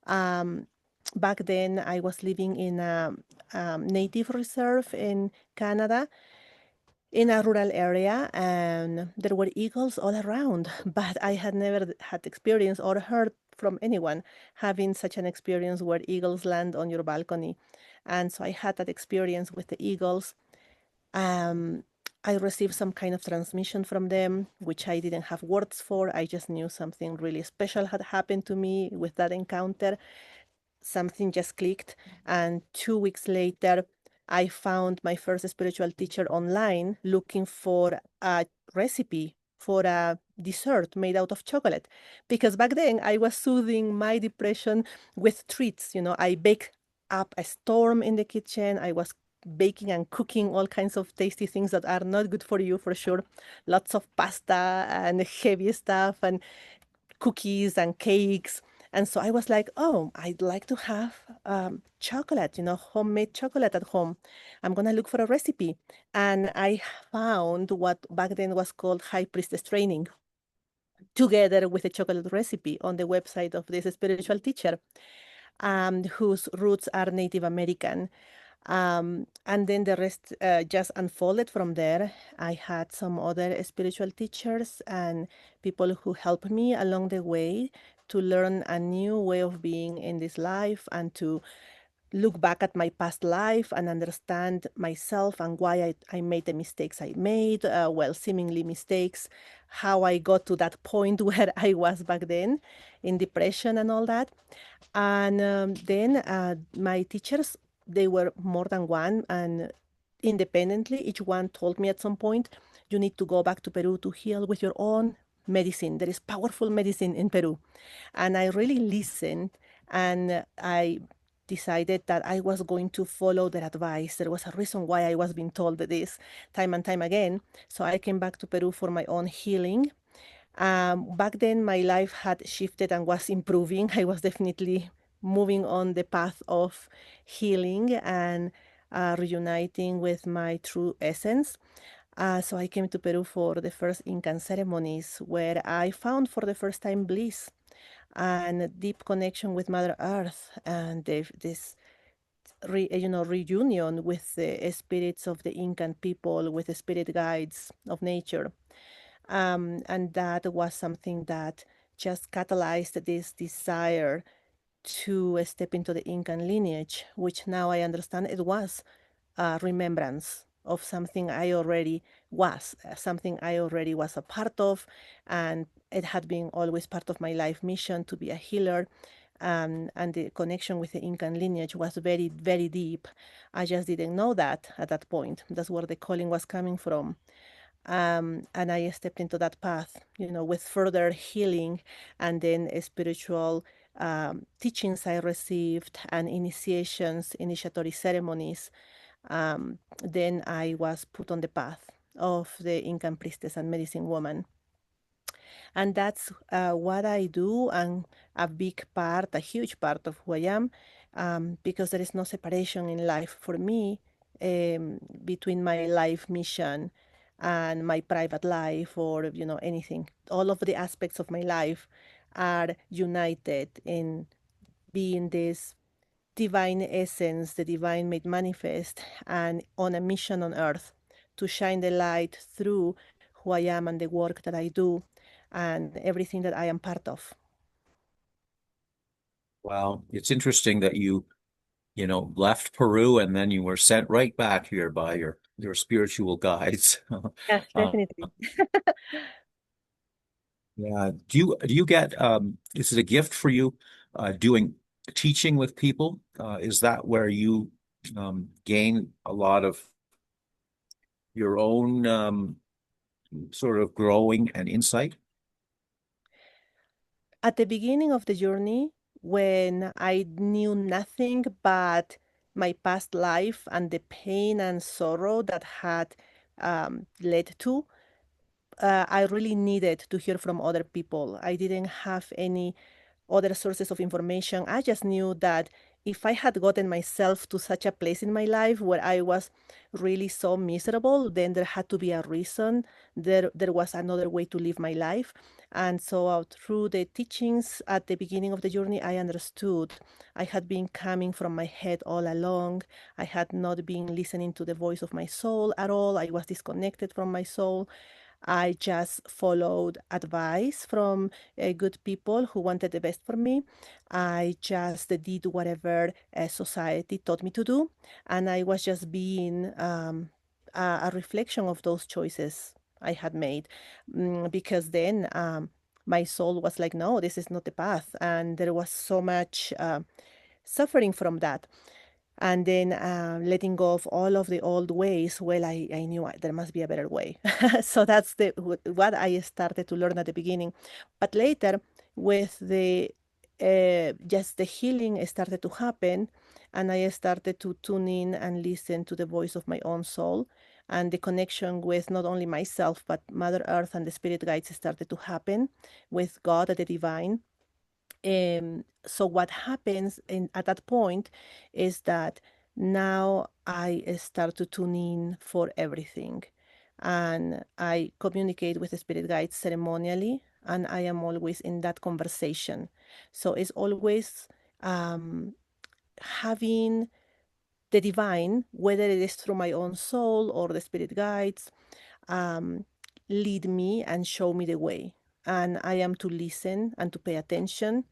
Um, Back then I was living in a native reserve in Canada in a rural area, and there were eagles all around, but I had never had experience or heard from anyone having such an experience where eagles land on your balcony. And so I had that experience with the eagles. um, I received some kind of transmission from them, which I didn't have words for. I just knew something really special had happened to me with that encounter. Something just clicked. And 2 weeks later, I found my first spiritual teacher online looking for a recipe for a dessert made out of chocolate. Because back then I was soothing my depression with treats. I baked up a storm in the kitchen. I was baking and cooking all kinds of tasty things that are not good for you, for sure. Lots of pasta and heavy stuff and cookies and cakes. And so I was like, oh, I'd like to have chocolate, homemade chocolate at home. I'm going to look for a recipe. And I found what back then was called High Priestess Training, together with a chocolate recipe on the website of this spiritual teacher, whose roots are Native American. And then the rest just unfolded from there. I had some other spiritual teachers and people who helped me along the way to learn a new way of being in this life and to look back at my past life and understand myself and why I made the mistakes I made, well, seemingly mistakes, how I got to that point where I was back then in depression and all that. And then my teachers, they were more than one, and independently, each one told me at some point, you need to go back to Peru to heal with your own medicine. There is powerful medicine in Peru. And I really listened, and I decided that I was going to follow their advice. There was a reason why I was being told this time and time again. So I came back to Peru for my own healing. Back then, my life had shifted and was improving. I was definitely moving on the path of healing and reuniting with my true essence. So I came to Peru for the first Incan ceremonies, where I found for the first time bliss and a deep connection with Mother Earth, and this reunion with the spirits of the Incan people, with the spirit guides of nature. And that was something that just catalyzed this desire to step into the Incan lineage, which now I understand it was a remembrance of something I already was, something I already was a part of, and it had been always part of my life mission to be a healer. And the connection with the Incan lineage was very, very deep. I just didn't know that at that point. That's where the calling was coming from. And I stepped into that path, with further healing and then spiritual teachings I received and initiations, initiatory ceremonies. Then I was put on the path of the Incan priestess and medicine woman. And that's what I do, and a big part, a huge part of who I am, because there is no separation in life for me between my life mission and my private life, or anything. All of the aspects of my life are united in being this divine essence, the divine made manifest, and on a mission on earth to shine the light through who I am and the work that I do and everything that I am part of. Well, it's interesting that you left Peru and then you were sent right back here by your spiritual guides. Yes, Uh, definitely. yeah. Do you get is it a gift for you doing teaching with people? Is that where you gain a lot of your own sort of growing and insight? At the beginning of the journey, when I knew nothing but my past life and the pain and sorrow that had led to, I really needed to hear from other people. I didn't have any other sources of information. I just knew that if I had gotten myself to such a place in my life where I was really so miserable, then there had to be a reason. There was another way to live my life. And so through the teachings at the beginning of the journey, I understood I had been coming from my head all along. I had not been listening to the voice of my soul at all. I was disconnected from my soul. I just followed advice from good people who wanted the best for me. I just did whatever society taught me to do. And I was just being a reflection of those choices I had made. Because then my soul was like, no, this is not the path. And there was so much suffering from that. And then letting go of all of the old ways. Well, I knew there must be a better way. So that's what I started to learn at the beginning. But later, with the just the healing started to happen, and I started to tune in and listen to the voice of my own soul, and the connection with not only myself but Mother Earth and the spirit guides started to happen with God and the divine. So what happens at that point is that now I start to tune in for everything, and I communicate with the spirit guides ceremonially, and I am always in that conversation. So it's always having the divine, whether it is through my own soul or the spirit guides, um, lead me and show me the way. And I am to listen and to pay attention,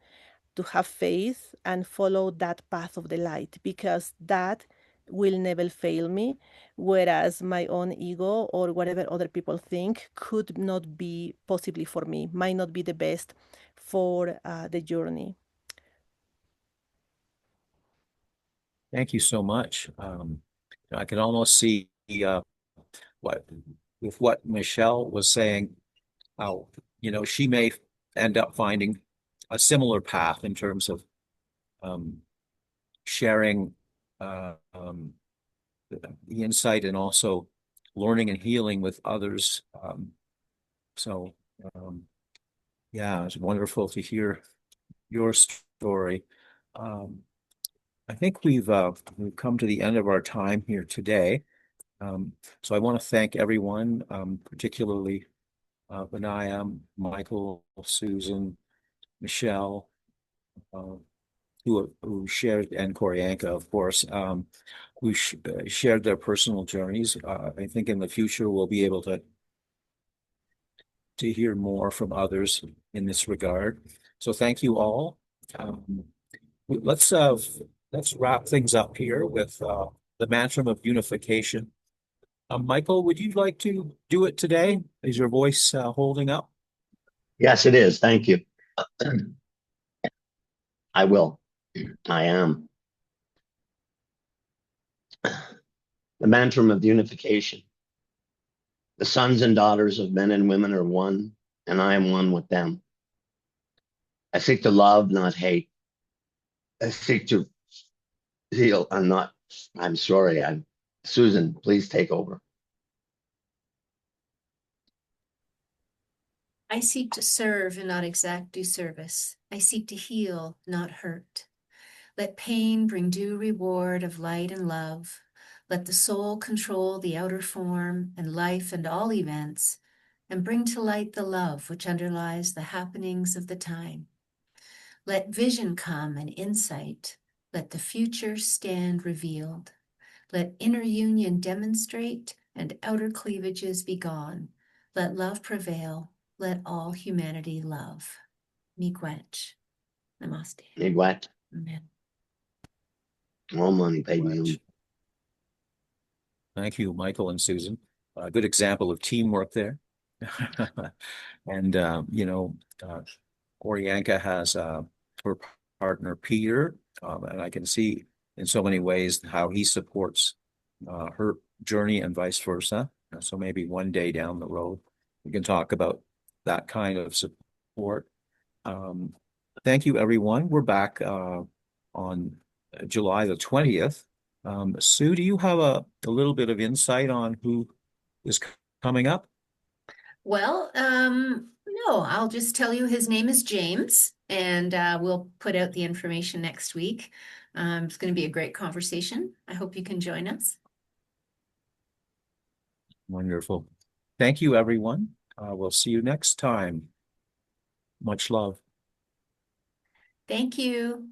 to have faith and follow that path of the light, because that will never fail me, whereas my own ego or whatever other people think could not be possibly for me, might not be the best for the journey. Thank you so much. I can almost see what with what Michelle was saying, how, she may end up finding a similar path in terms of um, sharing the insight and also learning and healing with others. So, yeah, it's wonderful to hear your story. Um, I think we've come to the end of our time here today. So I want to thank everyone, particularly Benaya, Michael, Susan, Michelle, uh, who shared, and Koryanka, of course, who shared their personal journeys. I think in the future we'll be able to hear more from others in this regard. So thank you all. Um, let's wrap things up here with the mantra of unification. Michael, would you like to do it today? Is your voice holding up? Yes, it is. Thank you. I will. I am. The mantra of unification. The sons and daughters of men and women are one, and I am one with them. I seek to love, not hate. I seek to heal. I'm sorry. Susan, please take over. I seek to serve and not exact due service. I seek to heal, not hurt. Let pain bring due reward of light and love. Let the soul control the outer form and life and all events, and bring to light the love which underlies the happenings of the time. Let vision come and insight. Let the future stand revealed. Let inner union demonstrate and outer cleavages be gone. Let love prevail. Let all humanity love. Miigwech. Namaste. Miigwech. Amen. All money paid me. Thank you, Michael and Susan. A good example of teamwork there. And, Koryanka has her partner, Peter, and I can see in so many ways how he supports her journey and vice versa. So maybe one day down the road, we can talk about that kind of support. Thank you, everyone. We're back on July the 20th. Sue, do you have a little bit of insight on who is coming up? Well, no, I'll just tell you his name is James, and we'll put out the information next week. It's going to be a great conversation. I hope you can join us. Wonderful. Thank you, everyone. We'll see you next time. Much love. Thank you.